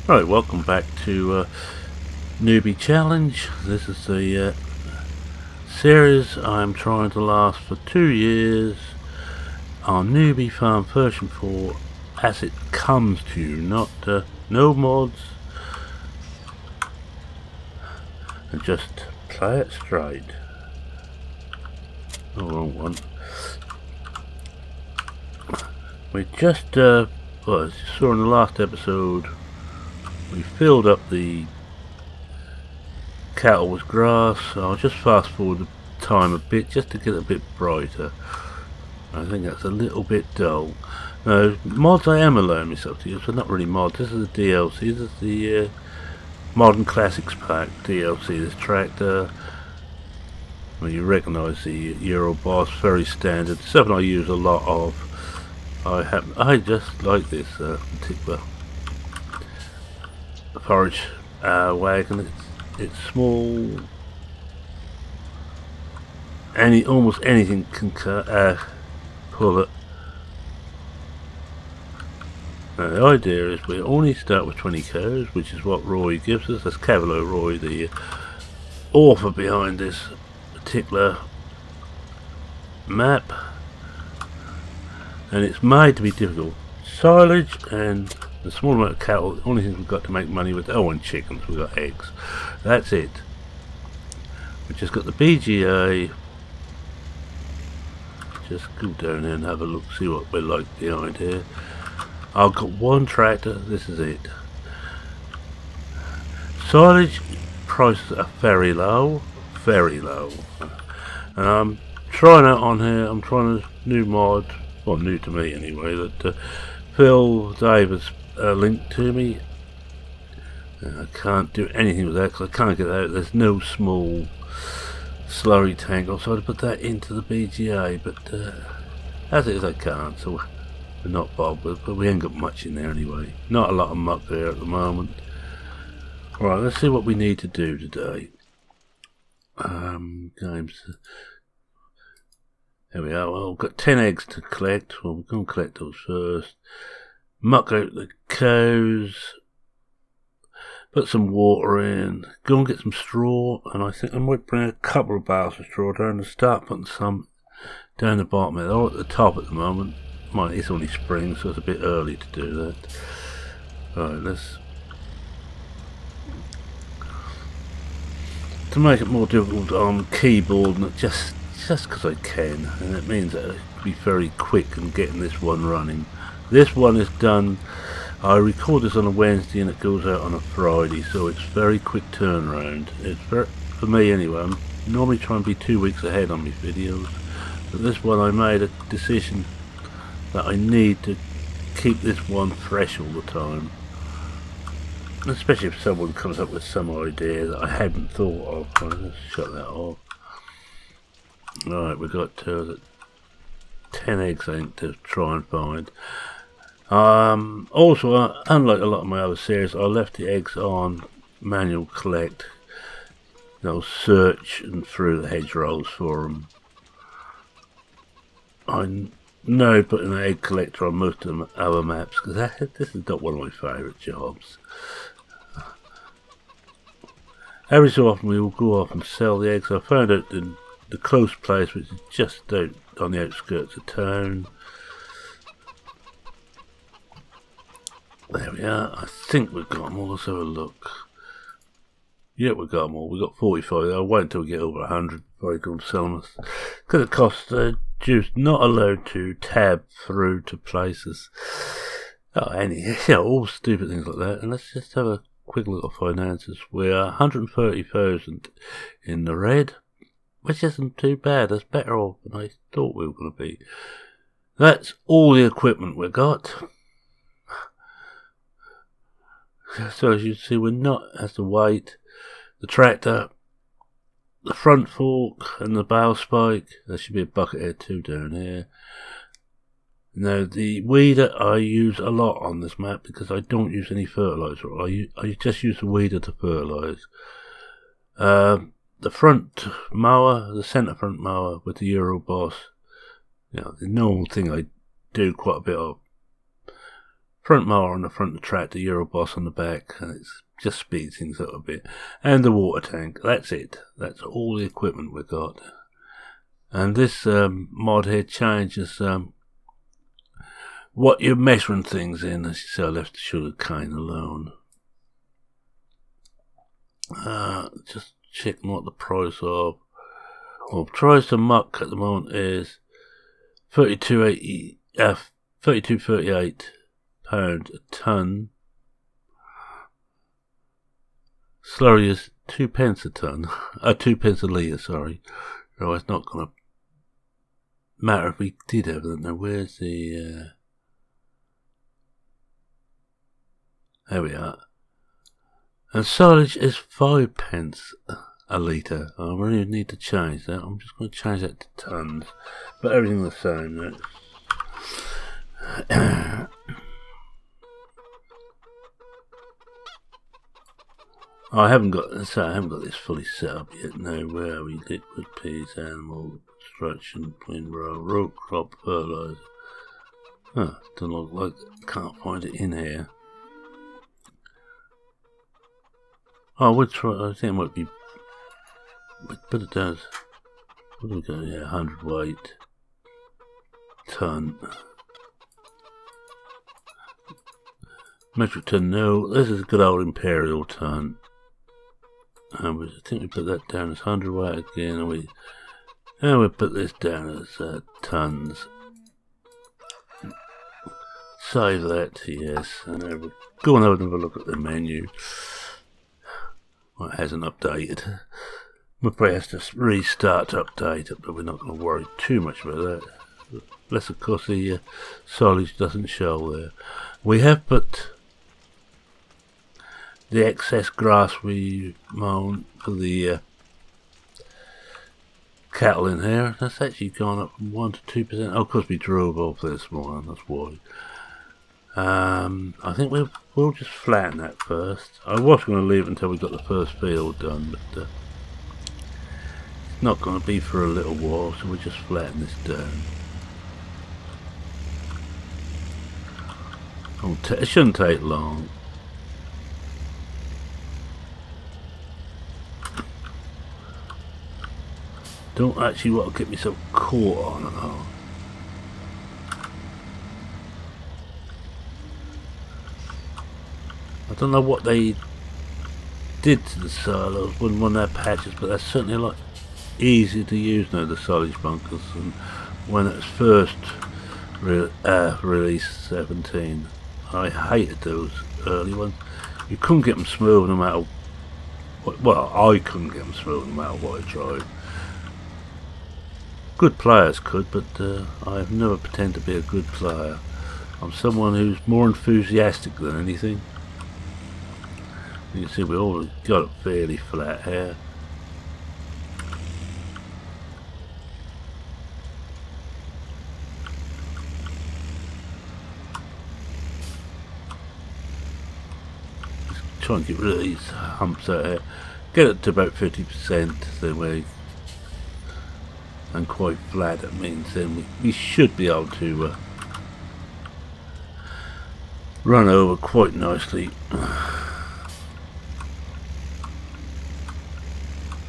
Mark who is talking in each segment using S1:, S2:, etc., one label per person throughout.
S1: Right, welcome back to Newbie Challenge. This is the series I'm trying to last for 2 years on Newbie Farm version 4 as it comes to you, not no mods, and just play it straight. Oh, wrong one. We just, well, as you saw in the last episode, we filled up the cattle with grass. I'll just fast forward the time a bit just to get it a bit brighter. I think that's a little bit dull. Now, mods I am allowing myself to use, but not really mods. This is the DLC. This is the Modern Classics Pack DLC. This tractor. Well, you recognise the Euro Boss, very standard. Something I use a lot of. I just like this particular forage wagon. It's small. Almost anything can pull it. Now, the idea is we only start with 20 cows, which is what Roy gives us. That's Cavalier Roy, the author behind this particular map, and it's made to be difficult. Silage and the small amount of cattle, the only things we've got to make money with. Oh, and chickens, we've got eggs. That's it. We've just got the BGA. Just go down there and have a look, see what we're like behind here. I've got one tractor, this is it. Silage prices are very low, very low. And I'm trying out on here, I'm trying a new mod, well, new to me anyway, that Phil Davis linked to me. I can't do anything with that because I can't get that out. There's no small slurry tank. I'll try to put that into the BGA, but as it is I can't, so we're not bothered. But we ain't got much in there anyway. Not a lot of muck there at the moment. Right, let's see what we need to do today. Games. There we are. Well, we've got 10 eggs to collect. Well, we're going to collect those first. Muck out the cows. Put some water in. Go and get some straw. And I think I might bring a couple of bales of straw down and start putting some down the bottom there. They're at the top at the moment. It's only spring, so it's a bit early to do that. Right, let's... To make it more difficult on keyboard, and just because I can, and it means that I'll be very quick in getting this one running. This one is done. I record this on a Wednesday and it goes out on a Friday, so it's very quick turnaround. It's very, for me anyway. I'm normally trying to be 2 weeks ahead on my videos, but this one I made a decision that I need to keep this one fresh all the time. Especially if someone comes up with some idea that I hadn't thought of. Let's shut that off. Right, we've got 10 eggs I think to try and find. Also, unlike a lot of my other series, I left the eggs on manual collect. I'll search and through the hedgerows for them. I know putting an egg collector on most of the other maps because this is not one of my favourite jobs. Every so often we will go off and sell the eggs. I found out in the close place, which is just out on the outskirts of town. There we are. I think we've got them all. Let's have a look. Yeah, we've got them all. We've got 45. I'll wait until we get over 100 before I go and sell them. Because it costs juice. Not allowed to tab through to places. All stupid things like that. And let's just have a quick look at finances. We're 130,000 in the red, which isn't too bad. That's better off than I thought we were going to be. That's all the equipment we got. So as you see, we're not as the weight, the tractor, the front fork and the bow spike. There should be a bucket head too down here. Now the weeder I use a lot on this map because I don't use any fertilizer. I just use the weeder to fertilise. The front mower, the centre front mower with the Euro Boss. You know, the normal thing I do quite a bit of. front mower on the front of the tractor, Euro Boss on the back, and it just speeds things up a bit. And the water tank. That's it. That's all the equipment we've got. And this mod here changes what you're measuring things in. As you see, I left the sugar cane alone. Just checking what the price of. Well, price of muck at the moment is £32.38 a ton. Slurry is 2p a ton. 2p a litre, sorry. So it's not going to matter if we did have that. Now, where's the... there we are. And silage is 5p a litre. I really need to change that. I'm just going to change that to tons. But everything the same. I haven't got this fully set up yet. No, where are we? Liquid peas, animal construction, windrow, root crop, fertilizer. Huh, don't look like can't find it in here. Oh, we'll try. I think it might be, but it does. What do we got here? 100 weight ton. Metric ton. No, this is a good old imperial ton. I think we put that down as 100 weight again, and we put this down as tons. Save that, yes, and we'll go and have a look at the menu. Well, it hasn't updated. We'll probably have to restart to update it, but we're not going to worry too much about that. Unless, of course, the silage doesn't show there. We have put the excess grass we mown for the cattle in here. That's actually gone up from 1 to 2%. Oh, of course we drove off this morning, that's why. I think we'll just flatten that first. I was going to leave it until we got the first field done, but it's not going to be for a little while, so we'll just flatten this down. It shouldn't take long. Don't actually want to get myself caught on it all. I don't know what they did to the silos when their patches, but that's certainly a lot easier to use now, the silage bunkers, than when it was first released 17. I hated those early ones. You couldn't get them smooth no matter what. Well, I couldn't get them smooth no matter what I tried. Good players could, but I have never pretended to be a good player. I'm someone who's more enthusiastic than anything. You can see we all got it fairly flat here. Just try and get rid of these humps out here. Get it to about 50%, then we and quite flat. It means then we should be able to run over quite nicely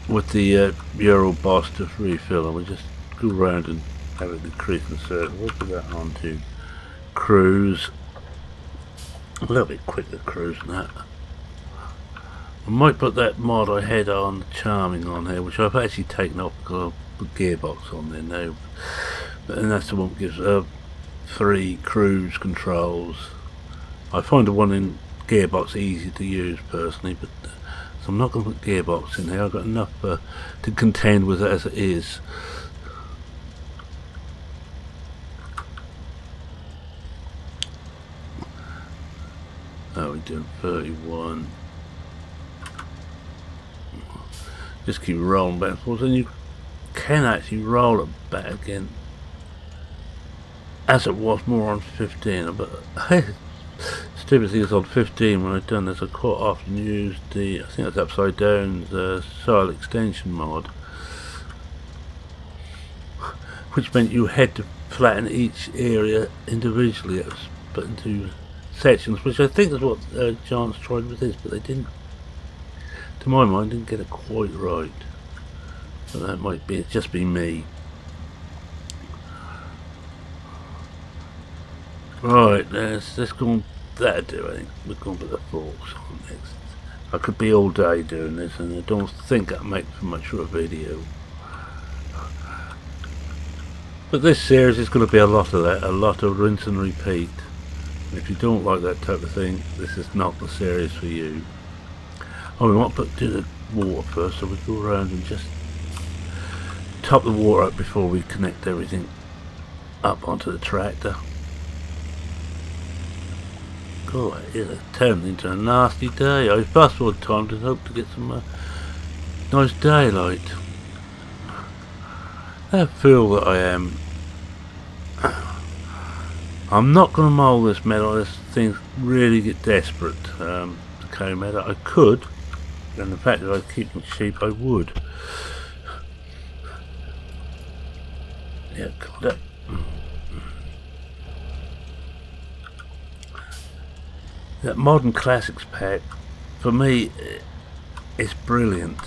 S1: with the Euro Boss to refill, and we just go around and have it decrease in circle. We'll put that on to cruise. A little bit quicker cruise than that. I might put that mod I had on Charming on here, which I've actually taken off because I put gearbox on there now. And that's the one that gives 3 cruise controls. I find the one in gearbox easy to use personally, but so I'm not going to put gearbox in here. I've got enough to contend with it as it is. Oh, we're doing 31. Just keep rolling back and forth, and you can actually roll it back again as it was more on 15. But stupid thing is on 15 when I've done this, I quite often used the, I think it's upside down, the soil extension mod, which meant you had to flatten each area individually. It was split into sections, which I think is what Giants tried with this, but they didn't, to my mind, didn't get it quite right. But that might be just be me. Right, let's go on. That'll do, I think. We're going to put the forks on next. I could be all day doing this, and I don't think that'll make for much of a video. But this series is going to be a lot of that, a lot of rinse and repeat. And if you don't like that type of thing, this is not the series for you. Oh, we want to do the water first, so we go around and just top the water up before we connect everything up onto the tractor. God, it's turned into a nasty day. I bust all the time to hope to get some nice daylight. I feel that I am. I'm not going to mould this meadow unless things really get desperate to carry meadow. I could, and the fact that I keep sheep, I would. Yeah, got it. That Modern Classics pack, for me, it's brilliant.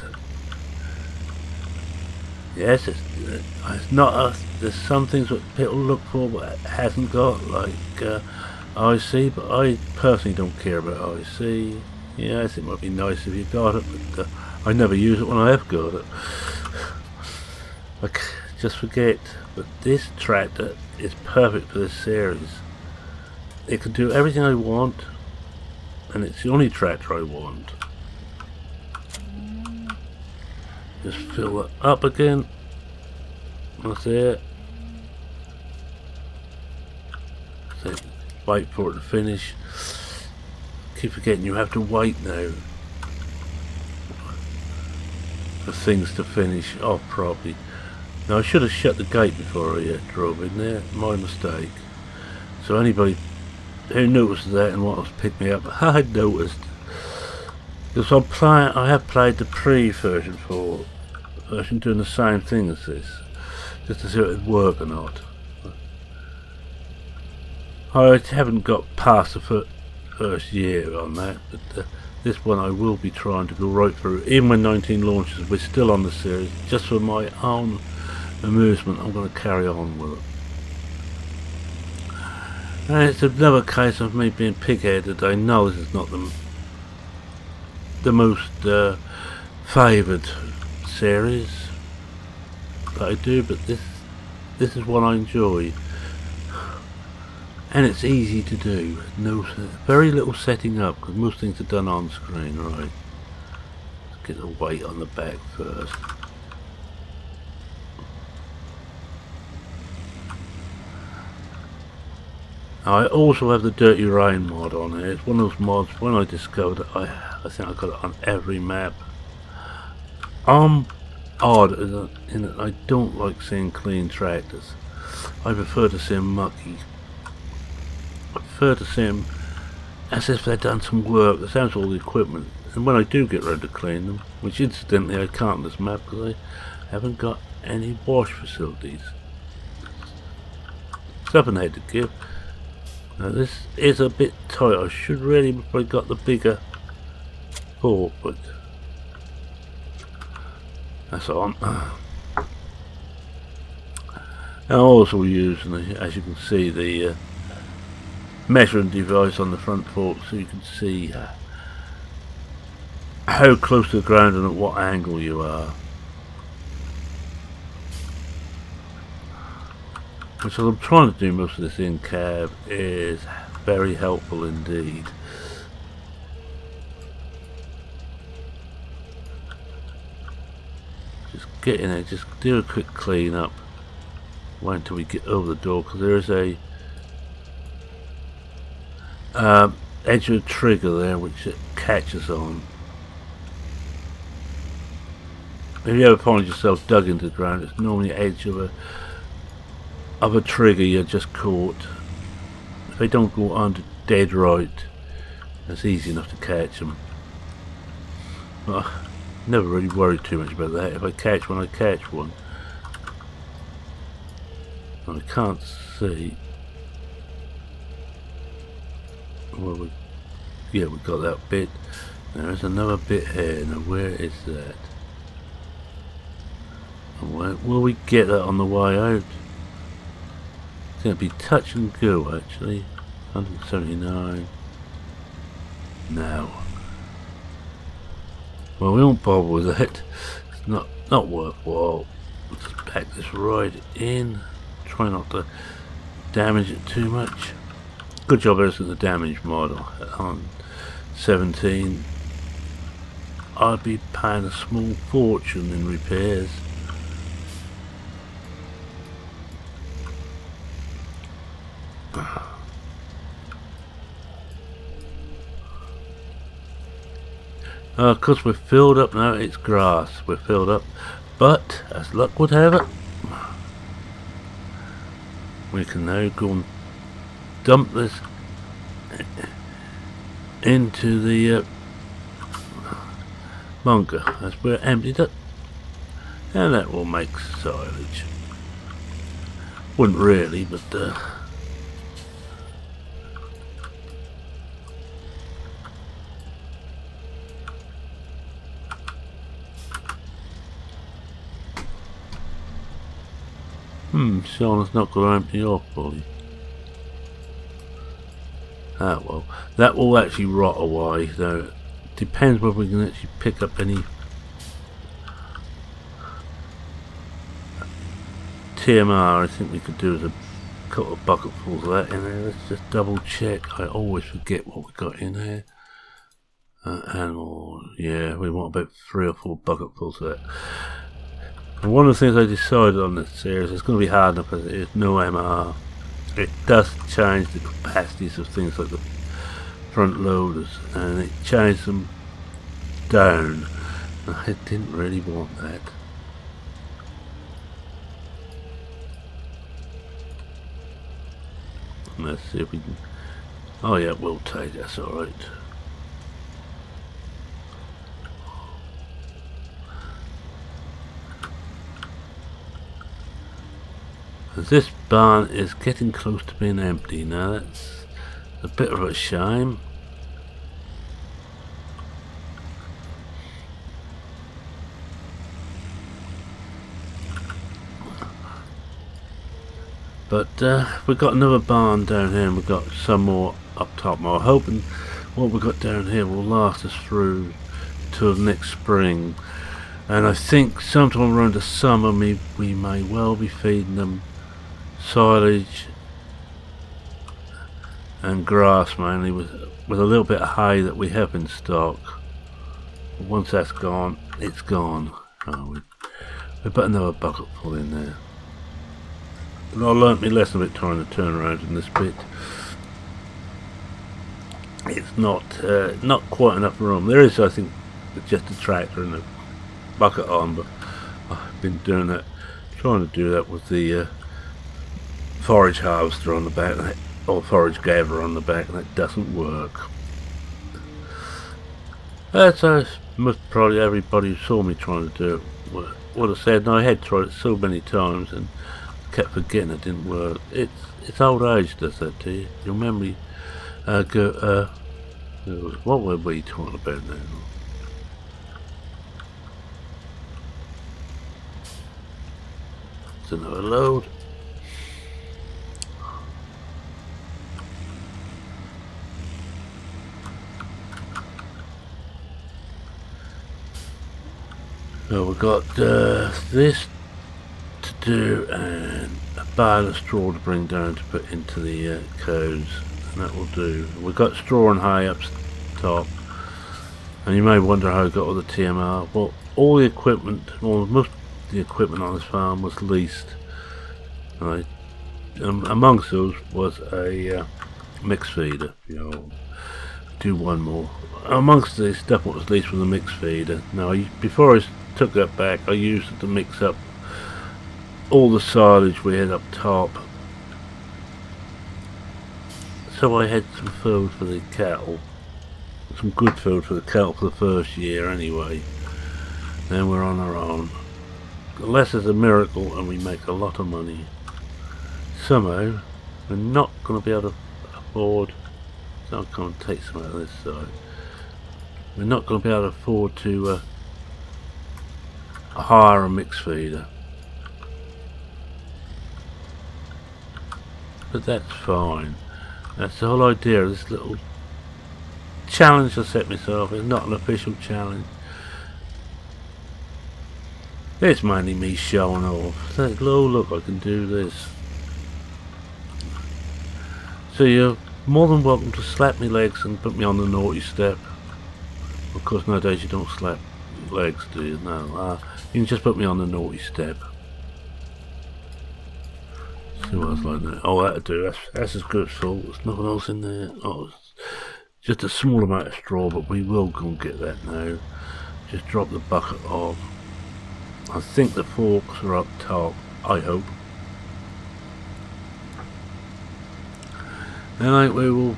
S1: Yes, it's not. There's some things that people look for but it hasn't got, like IC, but I personally don't care about IC. Yes, it might be nice if you got it, but I never use it when I have got it. I just forget. But this tractor is perfect for this series. It can do everything I want, and it's the only tractor I want. Just fill it up again. That's it. So wait for it to finish. Keep forgetting you have to wait now for things to finish off properly. Now I should have shut the gate before I drove in there. My mistake. So anybody who noticed that and what was picked me up, I had noticed. Because I have played the pre-version doing the same thing as this, just to see if it would work or not. I haven't got past the first year on that, but this one I will be trying to go right through. Even when 19 launches, we're still on the series. Just for my own amusement, I'm going to carry on with it. And it's another case of me being pig-headed. I know this is not the most favoured series that I do, but this is what I enjoy, and it's easy to do. Very little setting up because most things are done on screen. Right, let's get the weight on the back first. I also have the Dirty Rain mod on it. It's one of those mods. When I discovered it, I think I got it on every map. I'm odd in that I don't like seeing clean tractors. I prefer to see them mucky. I prefer to see them as if they've done some work. That sounds all the equipment. And when I do get ready to clean them, which incidentally I can't on this map because I haven't got any wash facilities. Something I had to give. Now this is a bit tight. I should really have probably got the bigger fork, but that's on. I'm also using, as you can see, the measuring device on the front fork, so you can see how close to the ground and at what angle you are. Which I'm trying to do most of this in cab is very helpful indeed. Just get in there, just do a quick clean up. Wait until we get over the door, because there is a edge of the trigger there which it catches on. If you ever find yourself dug into the ground, it's normally the edge of a trigger you're just caught. If they don't go under dead right, it's easy enough to catch them. Well, I never really worried too much about that. If I catch one, I catch one. I can't see. Well, yeah, we got that bit. There's another bit here. Now, where is that? And where will we get that on the way out? It's going to be touch and go, actually. 179. No. Well, we won't bother with it. It's not worthwhile. We'll just pack this right in. Try not to damage it too much. Good job there isn't the damage model. On 17, I'd be paying a small fortune in repairs. Because we're filled up now, it's grass. We're filled up. But, as luck would have it, we can now go and dump this into the bunker as we're emptied it. And that will make silage. Wouldn't really, but Shauna's not going to empty off fully. Ah well, that will actually rot away, though. It depends whether we can actually pick up any TMR. I think we could do with a couple of bucketfuls of that in there. Let's just double check. I always forget what we got in there. Animal, yeah, we want about 3 or 4 bucketfuls of that. And one of the things I decided on this series, it's going to be hard enough as it is, no MR. It does change the capacities of things like the front loaders, and it changed them down. I didn't really want that. Let's see if we can. Oh yeah, we'll take that's alright. This barn is getting close to being empty now. That's a bit of a shame. But we've got another barn down here, and we've got some more up top. I'm hoping what we've got down here will last us through till next spring. And I think sometime around the summer we may well be feeding them silage and grass, mainly with a little bit of hay that we have in stock. But once that's gone, it's gone. Oh, we put another bucketful in there. And I learnt my lesson a bit trying to turn around in this bit. It's not quite enough room. There is, I think, just a tractor and a bucket on, but I've been doing that, trying to do that with the forage harvester on the back, or forage gatherer on the back, and that doesn't work. That's most probably everybody who saw me trying to do it would have said, and I had tried it so many times and kept forgetting it didn't work. It's old age does that to you. Your memory what were we talking about now? It's another load. So we've got this to do and a bale of straw to bring down to put into the cows, and that will do. We've got straw and hay up top, and you may wonder how I got all the TMR. Well, all the equipment, or most of the equipment on this farm was leased. Right? Amongst those was a mix feeder. You know, do one more. Amongst the stuff what was leased was a mix feeder. Now, before I took that back, I used it to mix up all the silage we had up top, so I had some food for the cattle, some good food for the cattle for the first year anyway. Then we're on our own, unless it's a miracle and we make a lot of money. Somehow we're not going to be able to afford I'll come and take some out of this side. We're not going to be able to afford to hire a mix feeder. But that's fine. That's the whole idea of this little challenge I set myself. It's not an official challenge. It's mainly me showing off. Like, oh look, I can do this. So you're more than welcome to slap me legs and put me on the naughty step. Of course nowadays you don't slap legs, do you? No, you can just put me on the naughty step. See what else like that? Oh, that'll do. That's as good as full. There's nothing else in there. Oh, it's just a small amount of straw, but we will go and get that now. Just drop the bucket off. I think the forks are up top. I hope. And we will.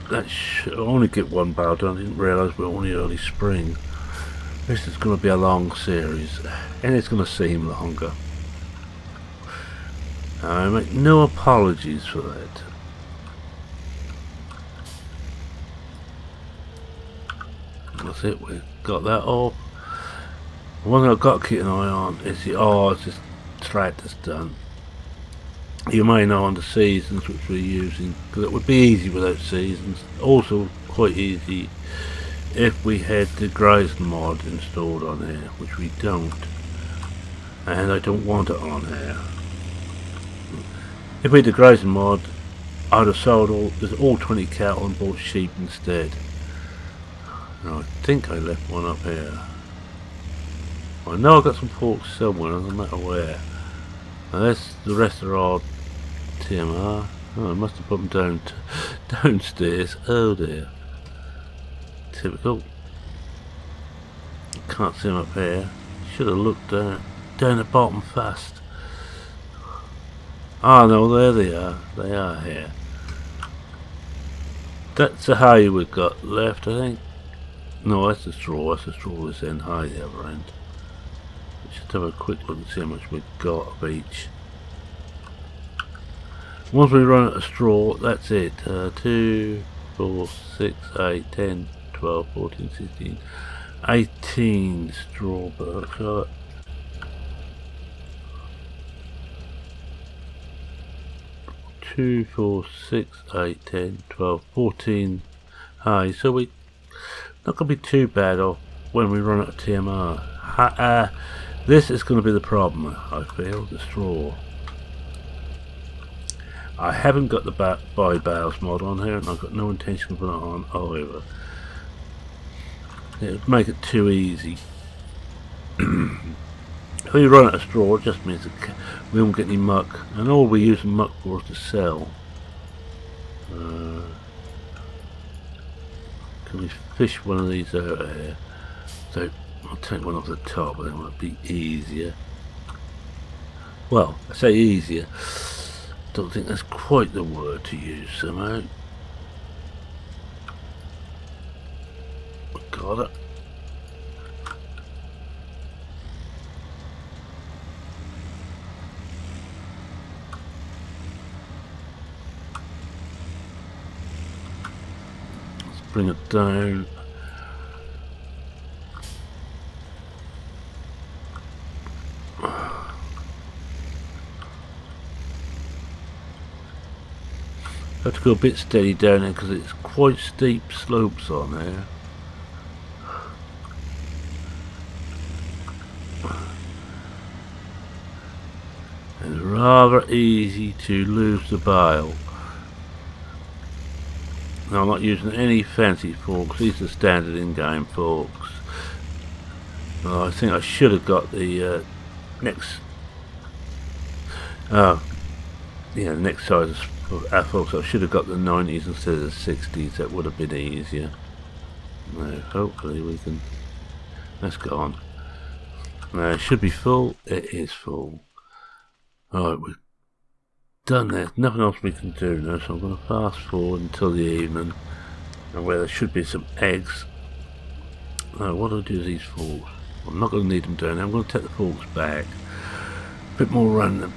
S1: That should only get one barrel done. I didn't realise we're only early spring. This is going to be a long series, and it's going to seem longer. I make no apologies for that. That's it. We've got that off. One thing I've got to keep an eye on is it's this thread that's done. You may know on the seasons which we're using, because it would be easy without seasons. Also quite easy if we had the grazing mod installed on here, which we don't, and I don't want it on here. If we had the grazing mod, I'd have sold all 20 cattle and bought sheep instead. Now I think I left one up here. I know I've got some forks somewhere, no matter where. Now the rest are all TMR. Oh, I must have put them downstairs. Oh dear. Typical. Can't see them up here. Should have looked down the bottom fast. Oh no, there they are. They are here. That's the hay we've got left, I think. No, that's the straw. That's the straw this end, hay the other end. Let's just have a quick look and see how much we've got of each. Once we run out of straw, that's it. 2, 4, 6, 8, 10, 12, 14, 16, 18 straw burks. 2, 4, 6, 8, 10, 12, 14 hay. So we're not going to be too bad off when we run out of TMR. This is going to be the problem, I feel, the straw. I haven't got the buy bales mod on here, and I've got no intention of putting it on either. It would make it too easy. If we run out of straw, it just means that we won't get any muck, and all we're using muck for is to sell. Can we fish one of these out of here? So I'll take one off the top, and it might be easier. Well, I say easier. Don't think that's quite the word to use somehow. Got it. Let's bring it down. I have to go a bit steady down there because it's quite steep slopes on there. It's rather easy to lose the bale. Now I'm not using any fancy forks, these are standard in-game forks. I think I should have got the next next size folks, I should have got the 90s instead of the 60s. That would have been easier. Now hopefully we can, let's go on. Now it should be full. It is full. Alright, we've done that. Nothing else we can do now, so I'm going to fast forward until the evening, and where there should be some eggs. Now what do I do with these forks? I'm not going to need them down there. I'm going to take the forks back. A bit more random.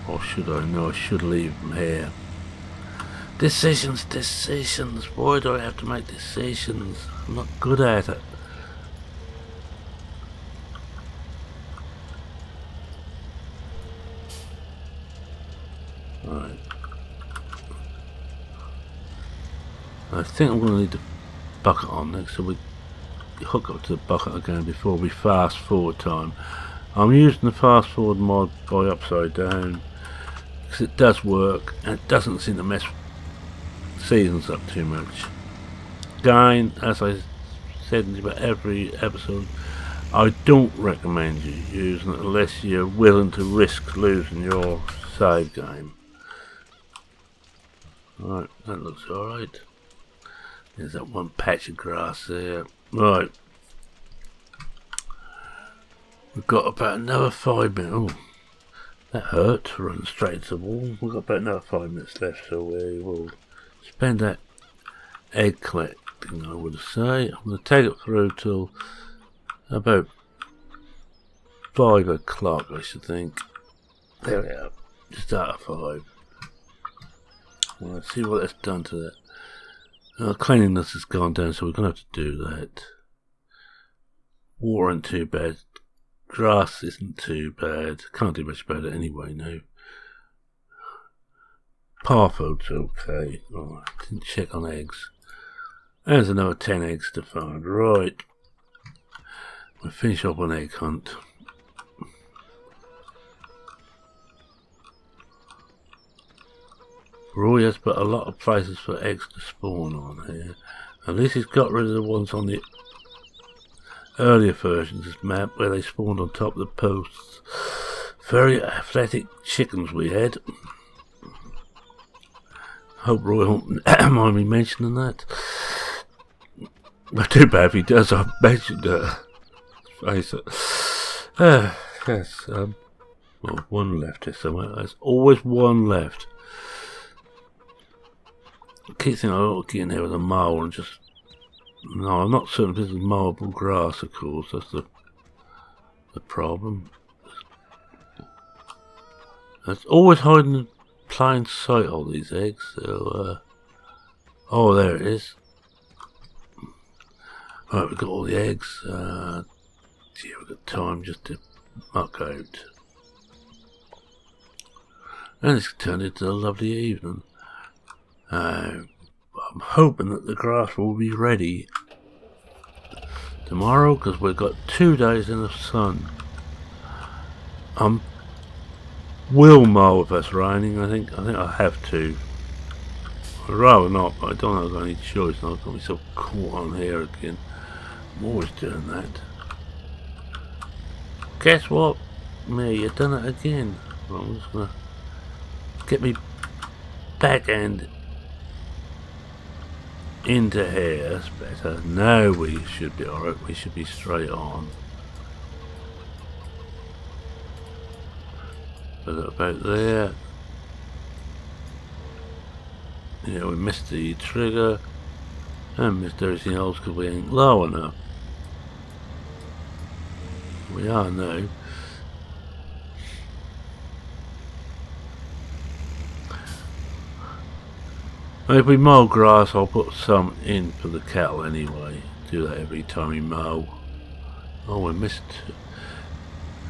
S1: Or should I? No, I should leave them here. Decisions, decisions. Why do I have to make decisions? I'm not good at it. Right. I think I'm going to need the bucket on next, so we hook up to the bucket again before we fast forward time. I'm using the fast forward mod by Upside Down because it does work and it doesn't seem to mess seasons up too much. Again, as I said in about every episode, I don't recommend you using it unless you're willing to risk losing your save game. Right, that looks alright. There's that one patch of grass there. Right. We've got about another 5 minutes. Oh, that hurt to run straight to the wall. We've got about another 5 minutes left, so we will spend that egg collecting, I would say. I'm going to take it through till about 5 o'clock, I should think. There we are. Just out of 5. Let's see what that's done to that. Cleanliness has gone down, so we're going to have to do that. Water isn't too bad. Grass isn't too bad. Can't do much about it anyway now. Parfold's okay. Oh, I didn't check on eggs. There's another 10 eggs to find. Right. We'll finish up on egg hunt. Roy has put a lot of places for eggs to spawn on here. At least he's got rid of the ones on the earlier versions of this map where they spawned on top of the posts. Very athletic chickens we had. Hope Roy won't mind me mentioning that. Not too bad if he does. I've mentioned face it. Yes. Well, one left here somewhere. There's always one left. I keep thinking I ought to get in here with a mower and just... No, I'm not certain if this is mowable grass, of course. That's the problem. It's always hiding in plain sight, all these eggs. So, oh, there it is. Right, we've got all the eggs. Yeah, we've got time just to muck out. And it's turned into a lovely evening. I'm hoping that the grass will be ready tomorrow because we've got 2 days in the sun. Will mow if it's raining. I think I have to. I'd rather not, but I don't know if I've got any choice. I'm not going to be so caught on here again. I'm always doing that. Guess what? Me, you've done it again. Well, I'm just going to get me backhand into here. That's better. Now we should be alright. We should be straight on. Put it about there. Yeah, we missed the trigger and missed everything else because we ain't low enough. We are now. If we mow grass, I'll put some in for the cattle anyway. Do that every time we mow. Oh, we missed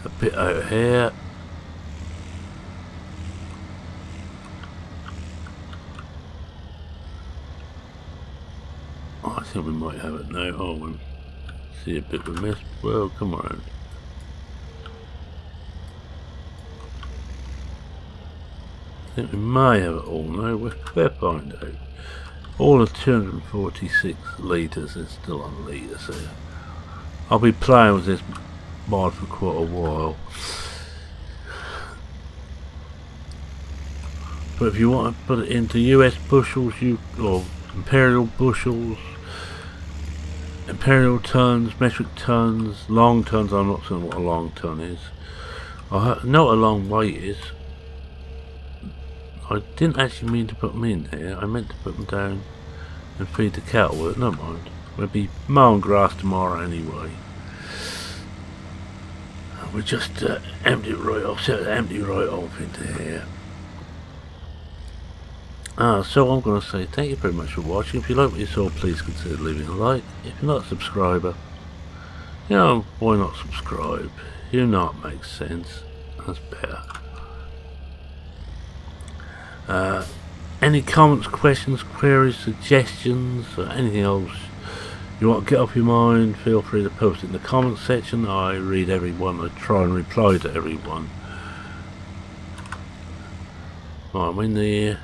S1: a bit out here. Oh, I think we might have it now. Oh, we see a bit we missed. Well, come on. I think we may have it all now. We'll find out. All of 246 litres is still on litres here. I'll be playing with this mod for quite a while. But if you want to put it into US bushels, or imperial bushels, imperial tons, metric tons, long tons, I'm not certain what a long ton is. I know what a long weight is. I didn't actually mean to put them in here. I meant to put them down and feed the cattle with it. Never mind. We'll be mowing grass tomorrow anyway. We'll just empty it right off. Set it empty right off into here. So I'm going to say thank you very much for watching. If you like what you saw, please consider leaving a like. If you're not a subscriber, you know, why not subscribe? You know it makes sense. That's better. Any comments, questions, queries, suggestions, or anything else you want to get off your mind, feel free to post it in the comments section. I read everyone. I try and reply to everyone. Right, I'm in the...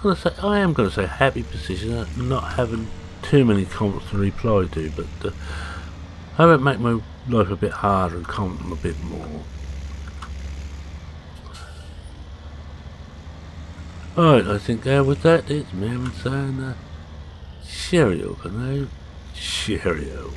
S1: I am going to say happy position of not having too many comments to reply to, but I won't make my life a bit harder and comment them a bit more. Alright, I think with that it's me saying cheerio for now. Cheerio.